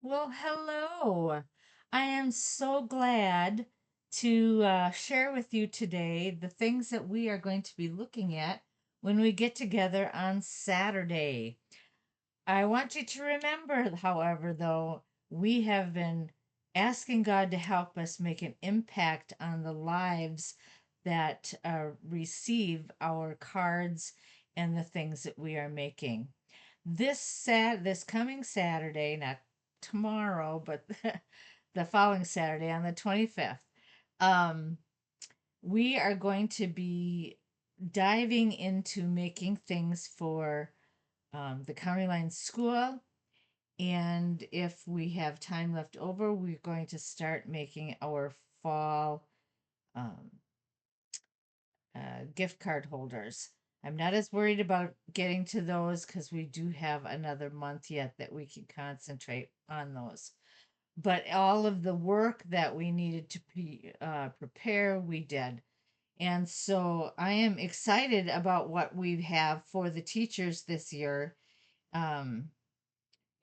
Well, hello. I am so glad to share with you today the things that we are going to be looking at when we get together on Saturday. I want you to remember, however, though, we have been asking God to help us make an impact on the lives that receive our cards and the things that we are making. This coming Saturday, not tomorrow, but the following Saturday on the 25th, um, we are going to be diving into making things for the County Line School. And if we have time left over, we're going to start making our fall um, gift card holders. I'm not as worried about getting to those because we do have another month yet that we can concentrate on those. But all of the work that we needed to prepare, we did. And so I am excited about what we have for the teachers this year. Um,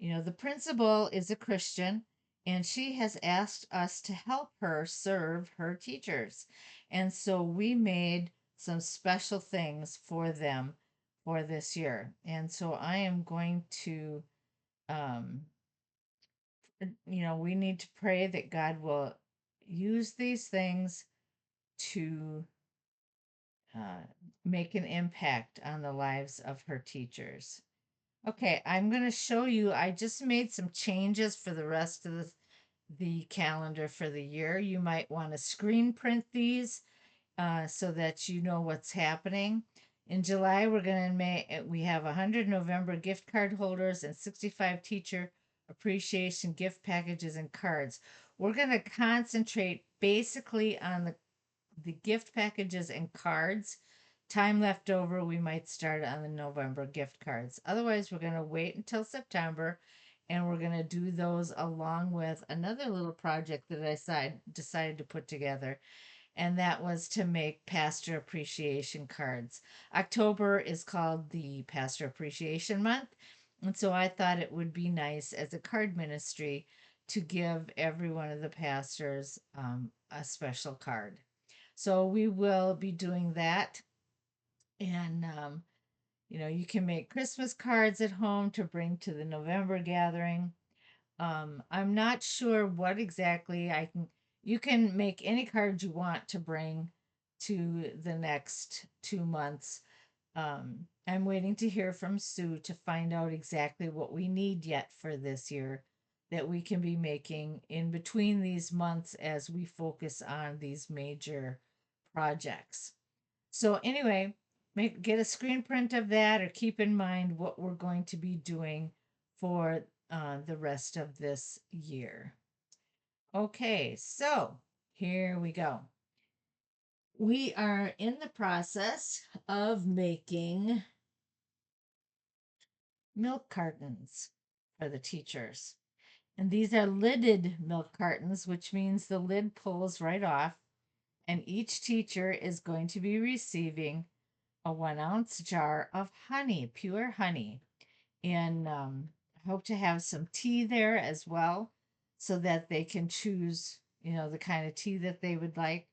the principal is a Christian, and she has asked us to help her serve her teachers. And so we made some special things for them for this year. And so I am going to, um, we need to pray that God will use these things to uh, make an impact on the lives of her teachers. Okay, I'm going to show you. I just made some changes for the rest of the calendar for the year. You might want to screen print these so that you know what's happening. In July, we have 100 November gift card holders and 65 teacher appreciation gift packages and cards. We're going to concentrate basically on the gift packages and cards. Time left over, we might start on the November gift cards. Otherwise, we're going to wait until September and we're going to do those along with another little project that decided to put together, and that was to make pastor appreciation cards. October is called the Pastor Appreciation Month, and so I thought it would be nice as a card ministry to give every one of the pastors a special card. So we will be doing that. And, you can make Christmas cards at home to bring to the November gathering. I'm not sure what exactly you can make any card you want to bring to the next 2 months. I'm waiting to hear from Sue to find out exactly what we need yet for this year that we can be making in between these months as we focus on these major projects. So anyway, get a screen print of that or keep in mind what we're going to be doing for the rest of this year. Okay, so here we go. We are in the process of making milk cartons for the teachers. And these are lidded milk cartons, which means the lid pulls right off. And each teacher is going to be receiving a 1 ounce jar of honey, pure honey. And I hope to have some tea there as well so that they can choose, the kind of tea that they would like.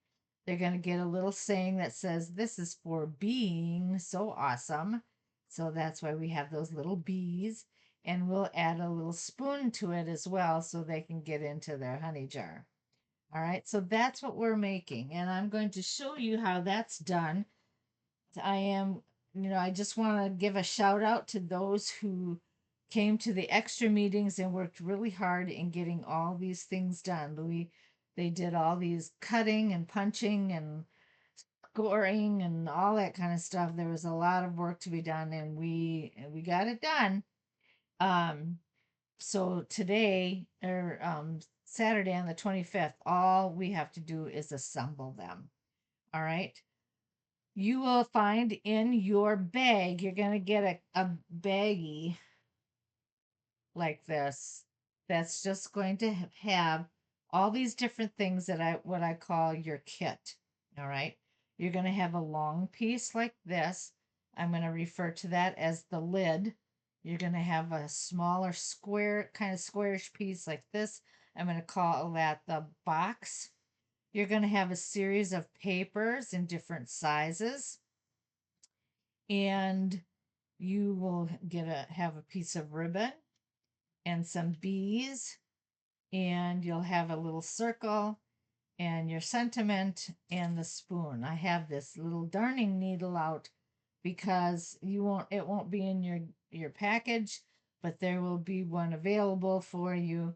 They're going to get a little saying that says, "This is for being so awesome." So that's why we have those little bees. And we'll add a little spoon to it as well so they can get into their honey jar. All right, so that's what we're making. And I'm going to show you how that's done. I am, I just want to give a shout out to those who came to the extra meetings and worked really hard in getting all these things done. They did all these cutting and punching and scoring and all that kind of stuff. There was a lot of work to be done, and we got it done. Um, so today or Saturday on the 25th, all we have to do is assemble them. All right. You will find in your bag, you're going to get a baggie like this that's just going to have all these different things that what I call your kit. All right. You're going to have a long piece like this. I'm going to refer to that as the lid. You're going to have a smaller square, kind of squarish piece like this. I'm going to call that the box. You're going to have a series of papers in different sizes, and you will have a piece of ribbon and some bees, and you'll have a little circle and your sentiment and the spoon. I have this little darning needle out because it won't be in your package, but there will be one available for you.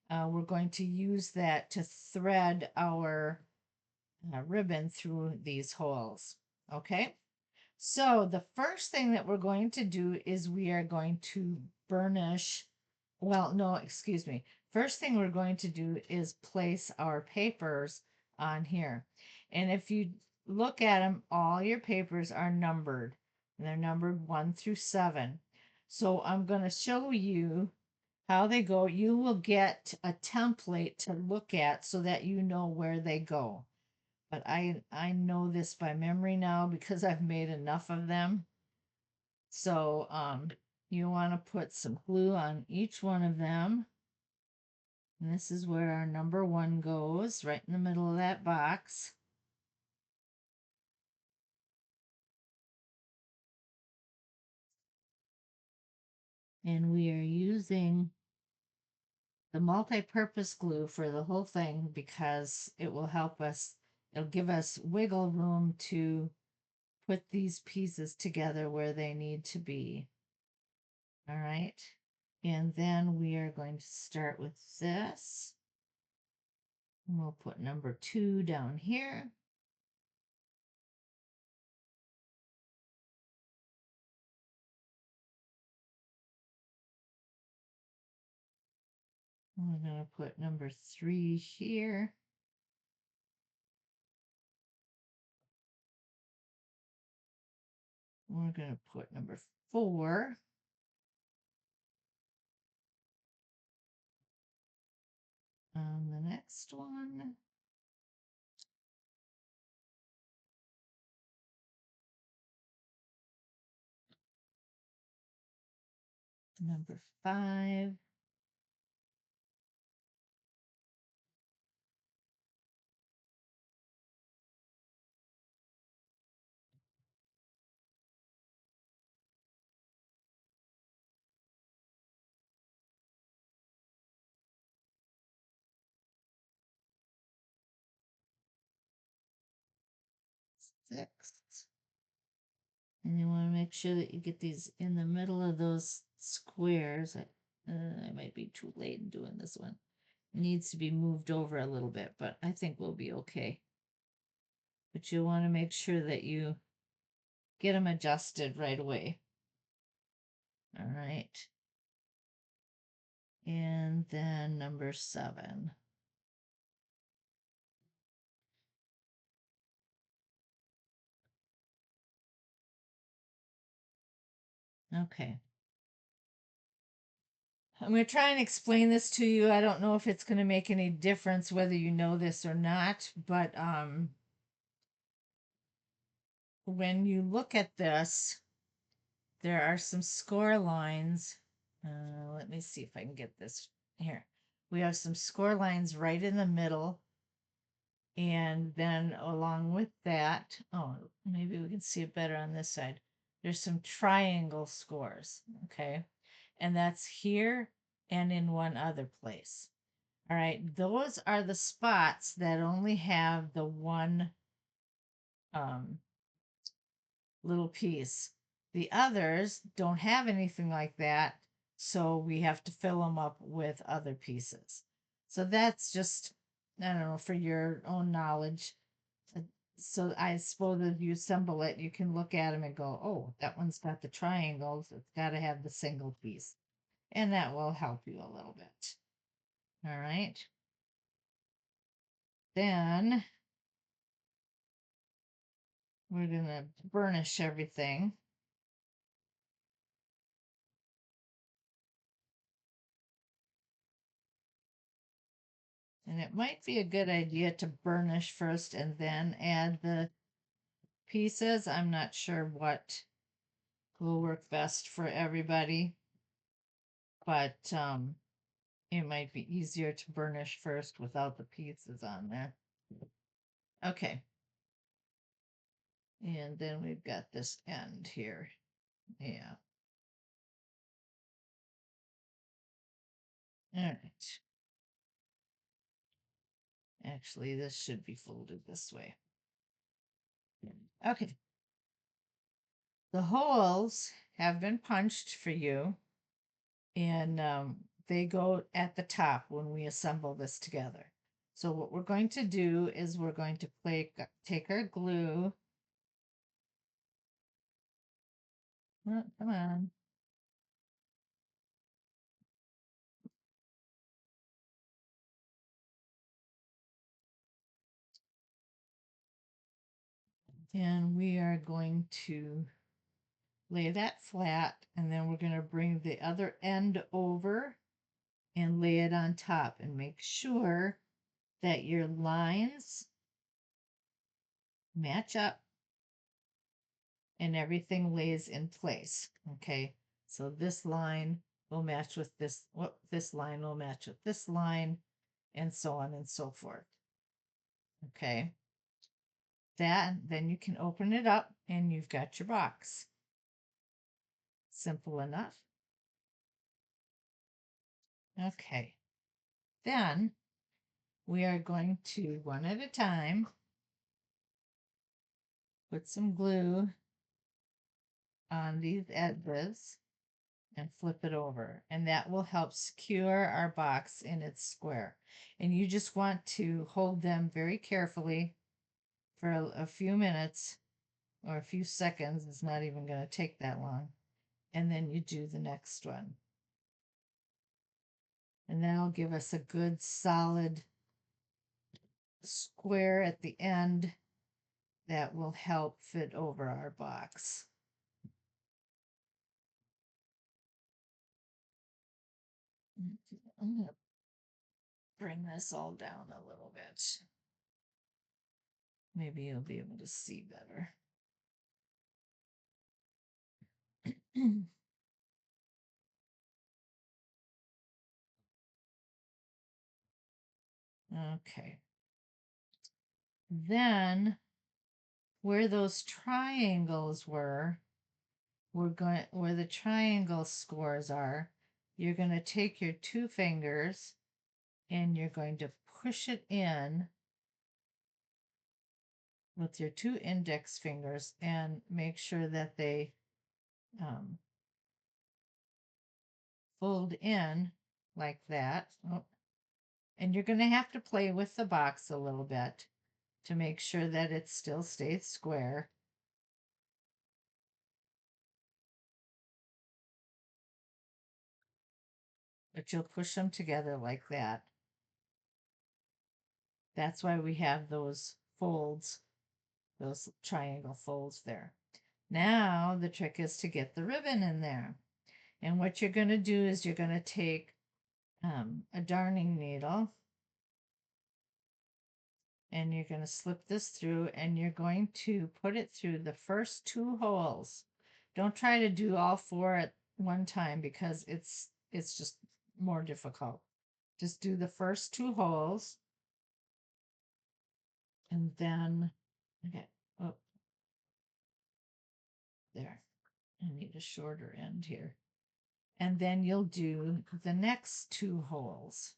We're going to use that to thread our ribbon through these holes. Okay, so the first thing that we're going to do is we are going to burnish. Well, no, excuse me. First thing we're going to do is place our papers on here. And if you look at them, all your papers are numbered. And they're numbered 1 through 7. So I'm going to show you how they go. You will get a template to look at so that you know where they go. But I know this by memory now because I've made enough of them. So you want to put some glue on each one of them. And this is where our number 1 goes, right in the middle of that box. And we are using the multi-purpose glue for the whole thing because it will help us, it'll give us wiggle room to put these pieces together where they need to be. All right. And then we are going to start with this. And we'll put number 2 down here. We're going to put number 3 here. We're going to put number 4 on the next one. Number 5. Six. And you want to make sure that you get these in the middle of those squares. I might be too late in doing this one. It needs to be moved over a little bit, but I think we'll be okay. But you want to make sure that you get them adjusted right away. All right. And then number 7. Okay. I'm going to try and explain this to you. I don't know if it's going to make any difference whether you know this or not, but when you look at this, there are some score lines. Let me see if I can get this here. We have some score lines right in the middle. And then along with that, oh, maybe we can see it better on this side. There's some triangle scores, okay? And that's here and in one other place. All right, those are the spots that only have the one um, little piece. The others don't have anything like that, so we have to fill them up with other pieces. So that's just, I don't know, for your own knowledge. Uh, So I suppose if you assemble it, you can look at them and go, oh, that one's got the triangles. It's got to have the single piece. And that will help you a little bit. All right. Then we're going to burnish everything. And it might be a good idea to burnish first and then add the pieces. I'm not sure what will work best for everybody. but it might be easier to burnish first without the pieces on there. Okay. And then we've got this end here. Yeah. All right. Actually, this should be folded this way. Okay. The holes have been punched for you, and they go at the top when we assemble this together. So what we're going to do is we're going to take our glue. Oh, come on. And we are going to lay that flat, and then we're going to bring the other end over and lay it on top, and make sure that your lines match up and everything lays in place. Okay, so this line will match with this, this line will match with this line, and so on and so forth. Okay, then you can open it up and you've got your box. Simple enough. Okay, then we are going to, one at a time, put some glue on these edges and flip it over, and that will help secure our box in its square. And you just want to hold them very carefully for a few minutes or a few seconds. It's not even going to take that long. And then you do the next one, and that'll give us a good solid square at the end that will help fit over our box. I'm going to bring this all down a little bit. Maybe you'll be able to see better. Okay. Then where those triangles were, where the triangle scores are, you're going to take your two fingers and you're going to push it in with your two index fingers and make sure that they fold in like that. Oh, and you're going to have to play with the box a little bit to make sure that it still stays square. But you'll push them together like that. That's why we have those folds, those triangle folds there. Now the trick is to get the ribbon in there. And what you're going to do is you're going to take a darning needle and you're going to slip this through, and you're going to put it through the first two holes. Don't try to do all four at one time because it's just more difficult. Just do the first two holes, and then okay, oh, there. I need a shorter end here. And then you'll do the next two holes.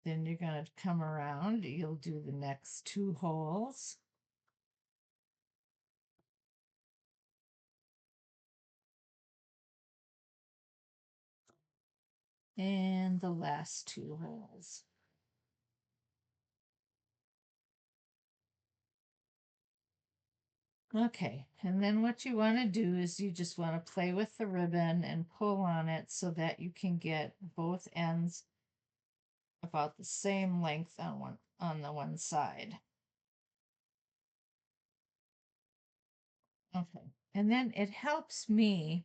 Then you're going to come around, you'll do the next two holes. And the last two holes. Okay, and then what you want to do is you just want to play with the ribbon and pull on it so that you can get both ends about the same length on the one side. Okay, and then it helps me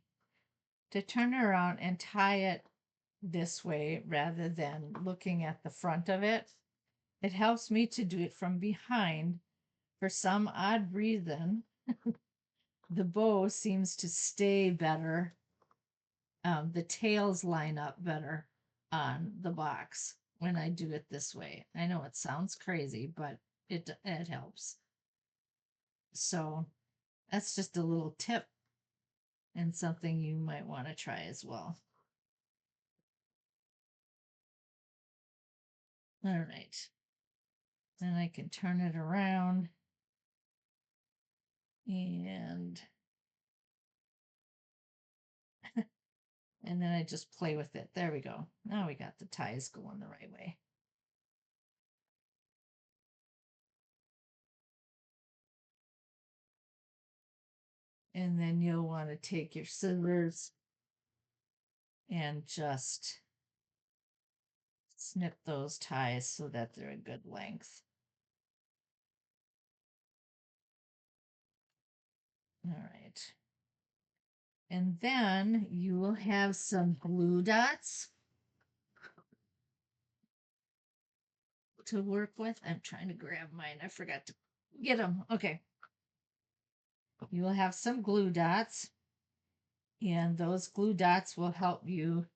to turn around and tie it this way rather than looking at the front of it. It helps me to do it from behind For some odd reason, the bow seems to stay better. The tails line up better on the box when I do it this way. I know it sounds crazy, but it helps. So that's just a little tip and something you might want to try as well. All right. Then I can turn it around and then I just play with it. There we go. Now we got the ties going the right way. And then you'll want to take your scissors and just snip those ties so that they're a good length. All right. And then you will have some glue dots to work with. I'm trying to grab mine. I forgot to get them. Okay. You will have some glue dots, and those glue dots will help you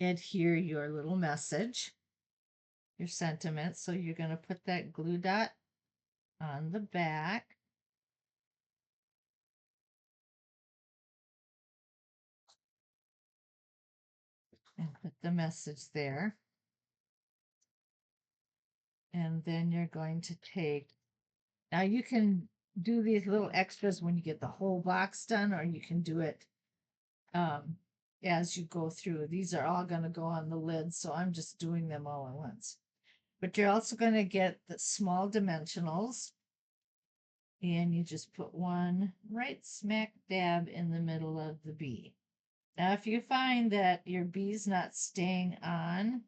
adhere your little message, your sentiment. So you're going to put that glue dot on the back. And put the message there. And then you're going to take, now you can do these little extras when you get the whole box done, or you can do it as you go through. These are all going to go on the lid, so I'm just doing them all at once. But you're also going to get the small dimensionals, and you just put one right smack dab in the middle of the bee. Now, if you find that your bee's not staying on,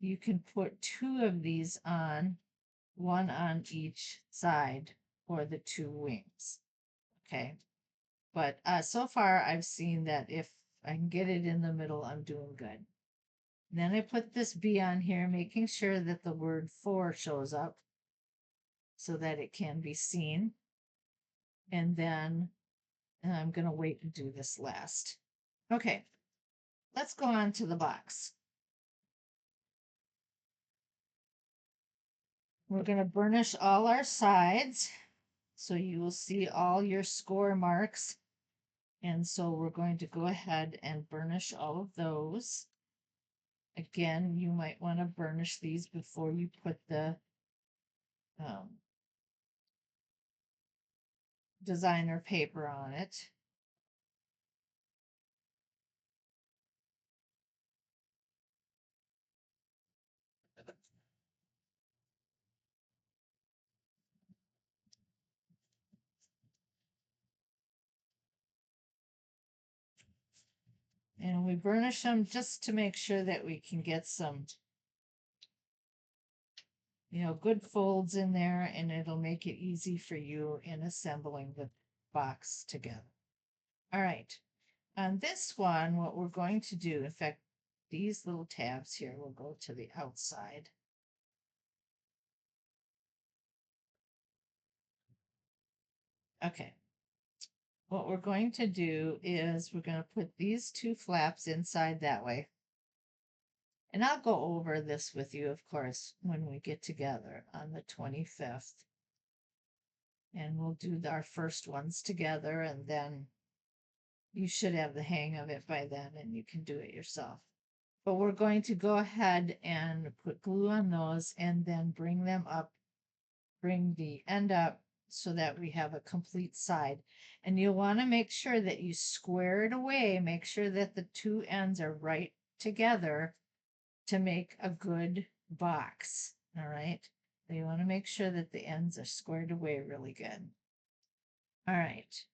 you can put two of these on, one on each side for the two wings. Okay. But so far, I've seen that if I can get it in the middle, I'm doing good. Then I put this bee on here, making sure that the word for shows up so that it can be seen. And then I'm going to wait and do this last. Okay, let's go on to the box. We're going to burnish all our sides, so you will see all your score marks. And so we're going to go ahead and burnish all of those. Again, you might want to burnish these before you put the designer paper on it. And we burnish them just to make sure that we can get some, good folds in there, and it'll make it easy for you in assembling the box together. All right. On this one, what we're going to do, in fact, these little tabs here will go to the outside. Okay. What we're going to do is we're going to put these two flaps inside that way. And I'll go over this with you, of course, when we get together on the 25th. And we'll do our first ones together, and then you should have the hang of it by then, and you can do it yourself. But we're going to go ahead and put glue on those, and then bring them up, bring the end up so that we have a complete side. And you'll want to make sure that you square it away, make sure that the two ends are right together to make a good box. All right. So you want to make sure that the ends are squared away really good. All right.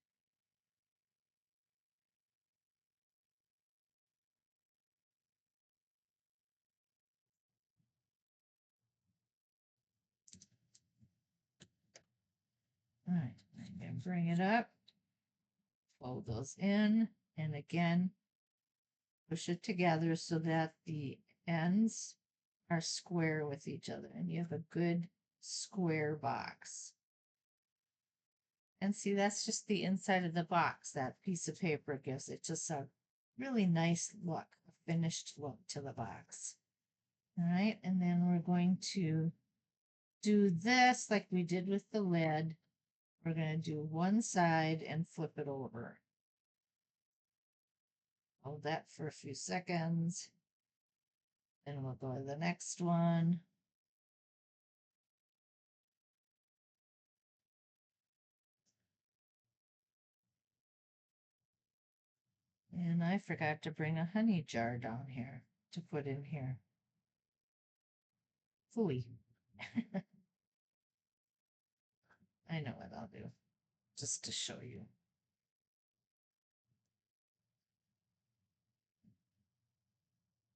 All right. I'm going to bring it up, fold those in, and again, push it together so that the ends are square with each other and you have a good square box. And see, that's just the inside of the box. That piece of paper gives it just a really nice look, a finished look to the box. All right, and then we're going to do this like we did with the lid. We're going to do one side and flip it over. Hold that for a few seconds. Then we'll go to the next one. And I forgot to bring a honey jar down here to put in here. Phooey. I know what I'll do, just to show you.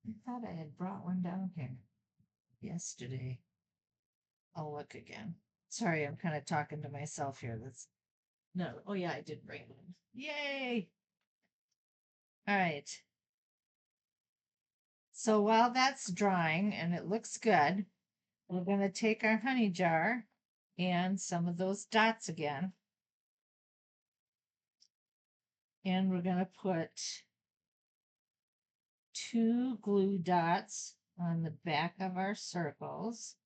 I thought I had brought one down here yesterday. I'll look again. Sorry, I'm kind of talking to myself here. That's no. Oh yeah, I did bring one. Yay! All right. So while that's drying and it looks good, we're going to take our honey jar and some of those dots again. And we're going to put 2 glue dots on the back of our circles.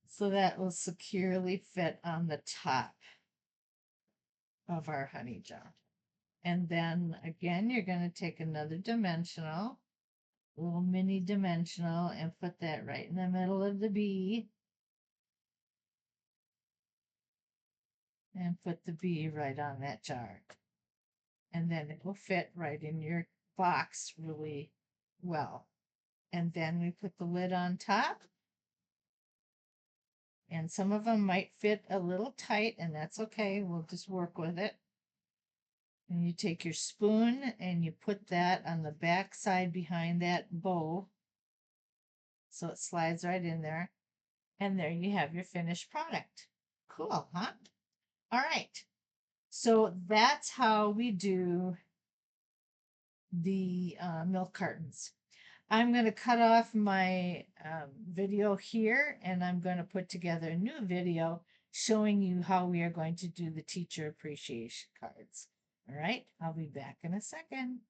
So that will securely fit on the top of our honey jar. And then again, you're going to take another dimensional, little mini dimensional, and put that right in the middle of the bee. And put the bee right on that jar. And then it will fit right in your box really well. And then we put the lid on top. And some of them might fit a little tight, and that's okay. We'll just work with it. And you take your spoon and you put that on the back side behind that bowl. So it slides right in there. And there you have your finished product. Cool, huh? All right. So that's how we do the milk cartons. I'm going to cut off my video here, and I'm going to put together a new video showing you how we are going to do the teacher appreciation cards. All right, I'll be back in a second.